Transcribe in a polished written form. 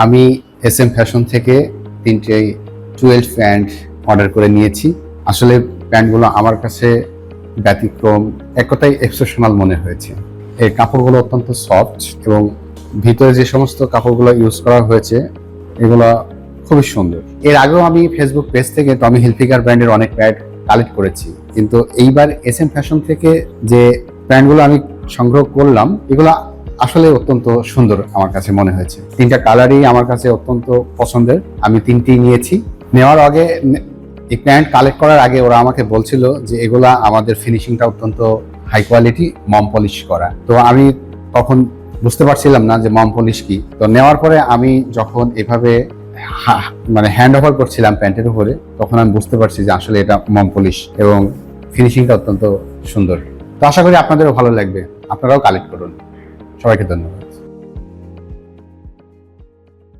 আমি SM fashion থেকে 3টে 12 প্যান্ট অর্ডার করে নিয়েছি। আসলে প্যান্টগুলো আমার কাছে ব্যতিক্রম, এক কথায় এক্সেপশনাল মনে হয়েছে। এই কাপড়গুলো অত্যন্ত সফট এবং ভিতরে যে সমস্ত কাপড়গুলো ইউজ করা হয়েছে এগুলো খুবই সুন্দর। এর আগেও আমি ফেসবুক পেজ থেকে টমি হিলফিগার ব্র্যান্ডের অনেক প্যান্ট কালেক্ট করেছি, কিন্তু এইবার SM ফ্যাশন থেকে যে প্যান্টগুলো আমি সংগ্রহ করলাম এগুলো আসলে অত্যন্ত সুন্দর আমার কাছে মনে হয়েছে। 3টা কালারই আমার কাছে অত্যন্ত পছন্দের, আমি 3টি নিয়েছি। নেওয়ার আগে, এই প্যান্ট কালেক্ট করার আগে ওরা আমাকে বলছিল যে এগুলা আমাদের ফিনিশিংটা অত্যন্ত হাই কোয়ালিটি, মম পলিশ করা। তো আমি তখন বুঝতে পারছিলাম না যে মম পলিশ কি। তো নেওয়ার পরে আমি যখন এভাবে মানে হ্যান্ড ওভার করছিলাম প্যান্টের উপরে, তখন আমি বুঝতে পারছি যে আসলে এটা মম পলিশ এবং ফিনিশিংটা অত্যন্ত সুন্দর। তো আশা করি আপনাদেরও ভালো লাগবে, আপনারাও কালেক্ট করুন। সবাইকে ধন্যবাদ।